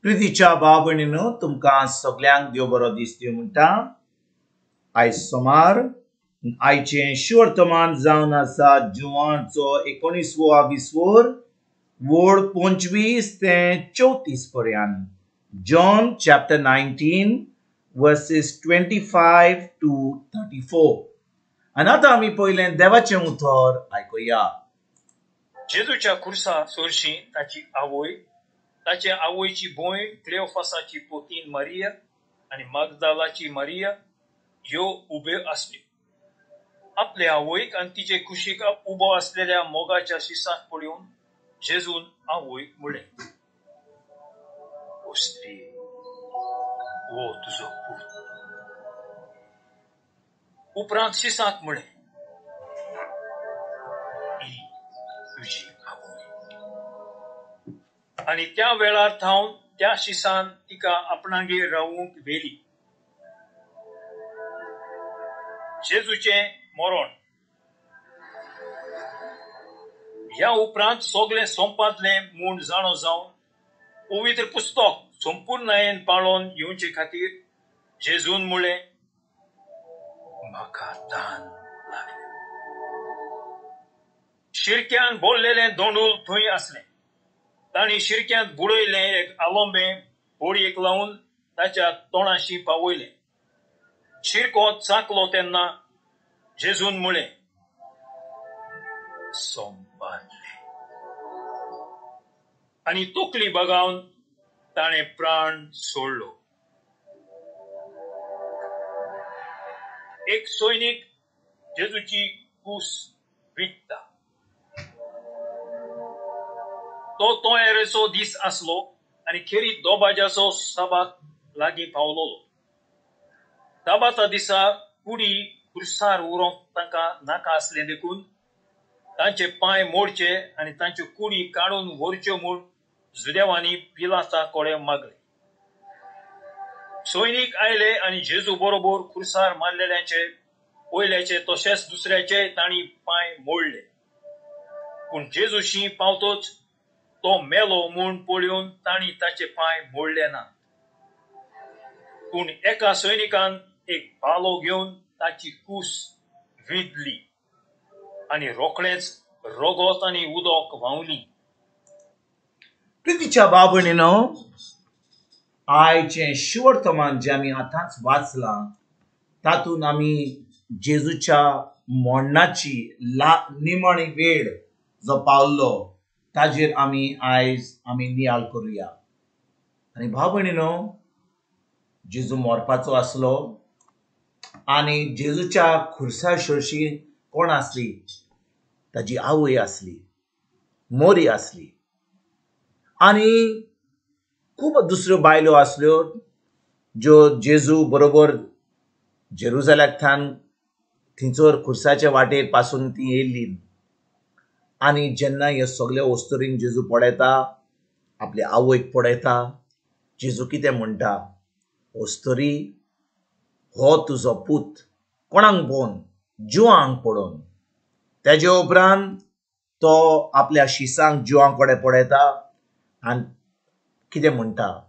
प्रितीच्या भाव भयणीनो तुमकां सगळ्यांक देव बरो दीस दिवं म्हणटा। आयज सोमार आयचें शिवर्तमान जावन आसा जुवांचो 19-20 वोड 25 ते 34 पर्यंत। John chapter 19 versus 25 to 34। आनी आतां आमी पयलें देवाचें उतर आयकुया। जेजूच्या खुर्सा सोरशी ताची आवय, ताचे आवयची भोय क्लेओफासाची पोतीन मारिया आनी मागदालाची मारिया ह्यो उब्यो आसल्यो। आपल्या आवयक आनी तिचे कुशीक उबो आसलेल्या मोगाच्या शिसाक पळोवन जेजून आवयक म्हणलें, "ओ स्त्री, वो तुजो पूत." उपरांत शिसाक म्हणलें, "ही तुजी आवय." आनी त्या वेळार थावन त्या शिसान तिका आपणागेर रावूंक व्हेली। जेजूचें मरण। ह्या उपरांत सगळें सोंपातलें म्हूण जाणो जावन पवित्र पुस्तक संपूर्णयेन पाळोवन येवचे खातीर जेजून म्हणलें, "म्हाका तान लागल्या." शिरक्यान भरलेलें दोंडूल थंय आसलें। तांणी शिरक्यांत बुडयलें एक आलोंबें होडयेक लावन ताच्या तोंडाशी पावयलें। शिरको चाकलो तेन्ना जेजून म्हणलें, "सोंपले." आनी तोकली बगावन ताणें प्राण सोडलो। एक सैनीक जेजूची कूस विकता। तो एरेचो दीस आसलो आनी खेरी दोबाज्याचो साबात लागीं पावलोलो। साबाता दिसा कुडी खुर्सार उरोंक तांकां नाका आसलें देखून तांचे पांय मोडचे आनी तांच्यो कुडी काडून व्हरच्यो म्हूण जुदेवांनी पिलाता कडेन मागलें। सैनीक आयले आनी जेजू बरोबर खुर्सार मारलेल्यांचे पयल्याचे तशेंच दुसऱ्याचे तांणी पांय मोडले। पूण जेजूशी पावतोच तो मेलो म्हूण पळोवन तांणी ताचे पांय मोडले ना। पूण एका सैनिकान एक भालो घेवन ताची कूस विंदली आनी रोखडेंच रगत आनी उदक व्हांवली। प्रितीच्या भाव भयणीनो, आयचें शिवर्तमान जें आमी आतांच वाचलां तातूंत आमी जेजूच्या मरणाची निमाणी वेळ जो पावलो ताजेर आयज आमी नियाळ करुया। आनी भाव भयणीनो, जेजू मरपाचो आसलो आनी जेजूच्या खुर्सा शेळशी कोण आसली? ताजी आवय आसली, मोरी आसली। आनी खूब दुसऱ्यो बायलो आसल्यो ज्यो जेजू बरोबर जेरुसलेमांतल्यान थंयसर खुर्साच्या वाटेर पासून ती येयल्ली। आनी जेन्ना ह्यो सगळ्यो वस्तुरींक जेजू पळयता, आपल्या आवयक पळयता, जेजू कितें म्हणटा? वस्तुरी, हो तुजो पूत। कोणाक पळोवन? जिवांक पळोवन। तेजे उपरांत तो आपल्या शिसांक जिवां कडेन पळयता आनी कितें म्हणटा?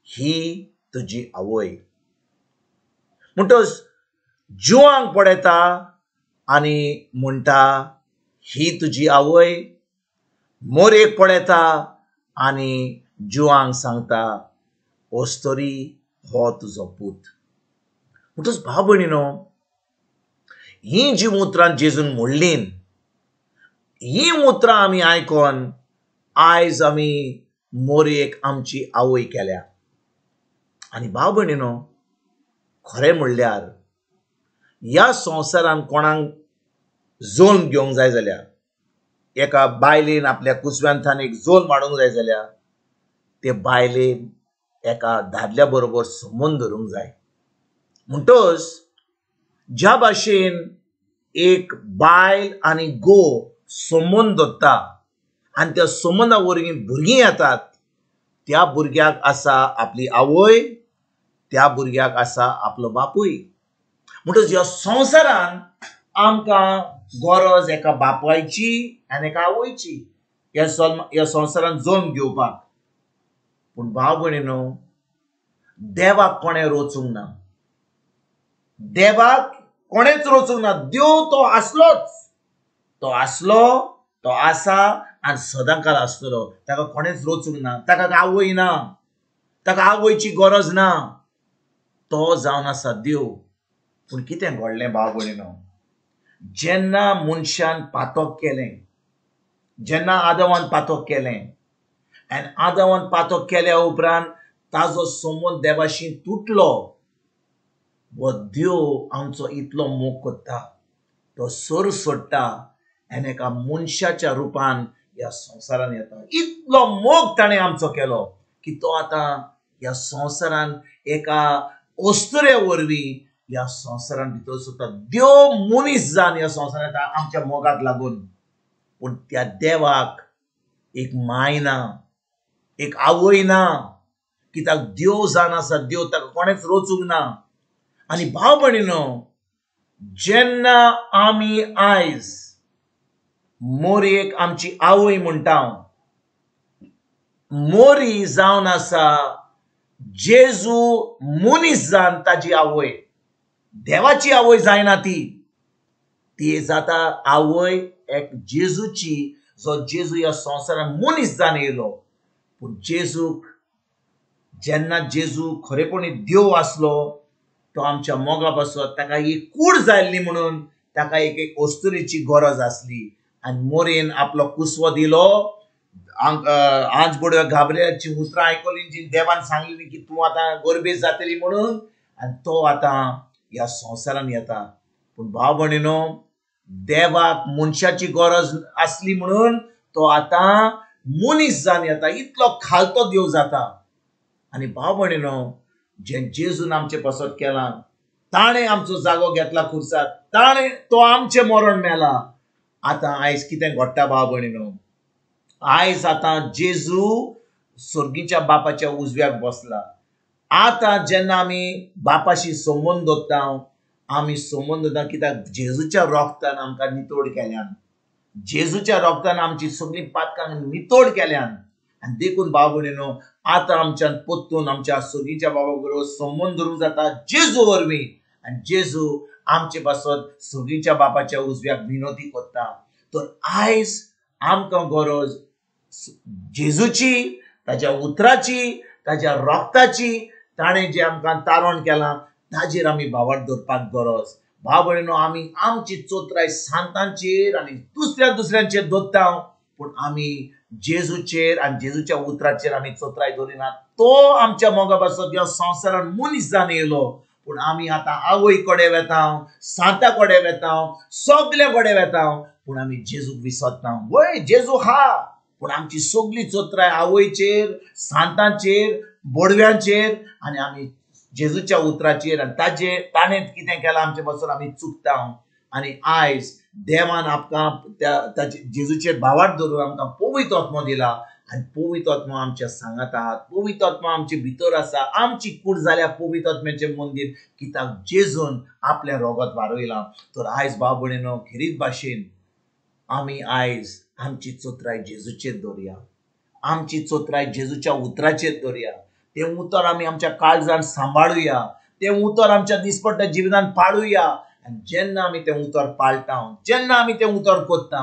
ही तुजी आवय। म्हणटच जिवांक पळयता आनी म्हणटा ही तुजी आवय, मोरेक पळयता आनी जिवांक सांगता वस्तुरी, हो तुजो पूत। म्हणटच भाव भयणीनो, ही जी उतरां जेजून म्हणलीं, ही उतरां आमी आयकोन आयज आमी मोरयेक आमची आवय केल्या। आनी भाव भयणीनो, खरें म्हणल्यार ह्या संवसारान कोणाक जोल्म घेवंक जाय जाल्यार, एका बायलेन आपल्या कुसव्यांतल्यान एक जोल्म हाडूंक जाय जाल्यार ते बायलेन एका दादल्या बरोबर संबंद धरूंक जाय। म्हणटच ज्या भाशेन एक बायल आनी घोव संबंद धरता आनी त्या संबंदा वरवीं भुरगीं येतात, त्या भुरग्याक आसा आपली आवय, त्या भुरग्याक आसा आपलो बापूय। म्हणटच ह्या संवसारान आमकां गरज एका बापायची आनी एका आवयची ह्या संवसारान जोल्म घेवपाक। पूण भाव भयणीनो, देवाक कोणे रोचूंक ना. देवाक कोणेच रोचूंक ना. देव तो आसलोच. तो आसलो, तो आसा आनी सदांकाळ आसतलो. ताका कोणेच रोचूंक ना. ताका आवय ना. ताका आवयची गरज ना. तो जावन आसा देव. पूण कितें घडलें भाव भयणीनो, जेन्ना मनशान पातक केलें, जेन्ना आदवान पातक केलें आनी आदवान पातक केल्या उपरांत ताजो संबंद देवाशी तुटलो, वो देव आमचो इतलो मोग करता. तो सोर सोडटा आनी एका मनशाच्या रुपान ह्या संवसारान येता. इतलो मोग ताणें आमचो केलो की तो आतां ह्या संवसारान एका अस्तुरे वरवीं ह्या संवसारान भितर सुद्दां देव मनीस जावन ह्या संवसारान येता आमच्या मोगाक लागून. पूण त्या देवाक एक माय ना, एक आवय ना. कित्याक देव जावन आसा देव, ताका कोणेच रोचूंक ना. आनी भाव भयणीनो, जेन्ना आमी आयज मोरयेक आमची आवय म्हणटा, मोरी जावन आसा जेजू मनीस जावन ताजी आवय. देवाची आवय जायना ती जाता आवय एक जेजूची, जो जेजू ह्या संवसारान मनीस जावन येयलो. पूण जेजूक, जेन्ना जेजू खरेपणी देव आसलो, तो आमच्या मोगा पासत ताका एक कूड जाल्ली म्हणून ताका एक अस्तुरेची गरज आसली. आनी मोरेन आपलो कुसवो दिलो. आंज बड्यो घाबरेची उतरां आयकली जी देवान सांगली की तूं आतां गर्भेत जातली म्हणून, आनी तो आतां ह्या संवसारान येता. पूण भाव भयणीनो, देवाक मनशाची गरज आसली म्हणून तो आतां मनीस जावन येता. इतलो खालतो देव जाता. आनी भाव भयणीनो, जें जेजून आमचे पासत केलां, ताणें आमचो जागो घेतला खुर्सार. तो आमचें मरण मेला. आतां आयज कितें घडटा भाव भयणीनो, आयज आतां जेजू सर्गीच्या बापाच्या उजव्याक बसला. आतां जेन्ना आमी बापाशी संबंद दवरता, आमी संबंद दवरता कित्याक जेजूच्या रोगतान आमकां नितोड केल्यान. जेजूच्या रोगतान आमची सगळीं पातकां नितोड केल्यान. आनी देखून भाव भयणीनो, आतां आमच्यान परतून आमच्या सर्गीच्या बाबा बरोबर संबंद दवरूंक जाता जेजू वरवीं. आनी जेजू आमचे पासत सर्गीच्या बापाच्या उजव्याक विनोदी करता. तर आयज आमकां गरज जेजूची, ताच्या उतराची, ताच्या रोगताची. ताणें जें आमकां तारण केलां ताजेर आमी भावार्थ दवरपाक गरज. भाव भयणीनो, आमी आमची चोत्राय सांतांचेर आनी दुसऱ्यांचेर दवरता, पूण आमी जेजूचेर आनी जेजूच्या उतराचेर आमी चोत्राय दवरिनात. तो आमच्या मोगा पासत ह्या संवसारान मनीस जावन येयलो. पूण आमी आतां आवय कडेन वेता, सांता कडेन वेता, सगळे कडेन वेता, पूण आमी जेजूक विसरता. वय जेजू हा, पूण आमची सगळी चोत्राय आवयचेर, सांतांचेर, बडव्यांचेर आनी आमी जेजूच्या उतराचेर आनी ताणें कितें केलां आमचे पासून आमी चुकता. आनी आयज देवान आमकां जेजूचेर भावार्थ दवरून आमकां पवित्र आत्मो दिला. आनी पवित्र आत्मो आमच्या सांगात आहात. पवित्र आत्मो आमचे भितर आसा. आमची कूड जाल्या पवित्र आत्म्याचें मंदीर, कित्याक जेजून आपल्या रोगात वारयलां. तर आयज भाव भयणीनो, खरीच भाशेन आमी आयज आमची चोत्राय जेजूचेर दवरया. आमची चोत्राय जेजूच्या उतराचेर दवरया. तें उतर आमी आमच्या काळजान सांबाळुया. तें उतर आमच्या दिसपट्ट्या जिवितांत पाळुया. आनी जेन्ना आमी तें उतर पाळटा, जेन्ना आमी तें उतर करता,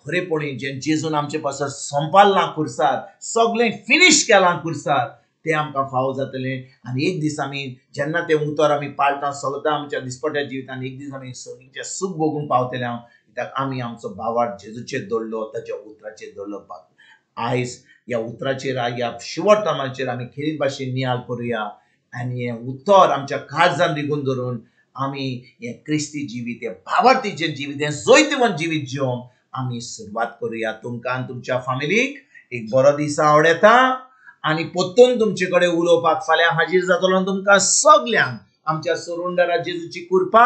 खरेपणी जें जेजून आमचे पासत संपालना खुर्सार, सगळें फिनिश केलां खुर्सार, तें आमकां फावो जातलें. आनी एक दीस आमी जेन्ना तें उतर आमी पाळटा सदां आमच्या दिसपट्ट्या जिवितांत, एक दीस आमी सगळींचें सूख भोगूंक पावतले. कित्याक आमी आमचो भावार्थ जेजूचेर दवरलो, ताच्या उतराचेर दवरलो. आयज ह्या उतराचेर, ह्या शिवर्थामाचेर आमी खरीच भाशेन नियाळ करुया. आनी हें उतर आमच्या काळजान रिगून धरून आमी हें क्रिस्ती जिवीत, हें भावार्थीचें जिवीत, हें जैतवंत जिवीत जिवंक आमी सुरवात करुया. तुमकां आनी तुमच्या फॅमिलीक एक बरो दीस हांव येता. आनी परतून तुमचे कडेन उलोवपाक फाल्यां हाजीर जातलो. तुमकां सगल्यांक आमच्या सरुंडरा जेजूची कृपा,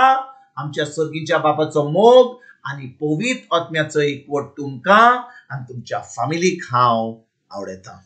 आमच्या सर्गीच्या बापाचो मोग आनी पवित्र आत्म्याचो एकवट तुमकां आनी तुमच्या फॅमिलीक हांव आवडयता.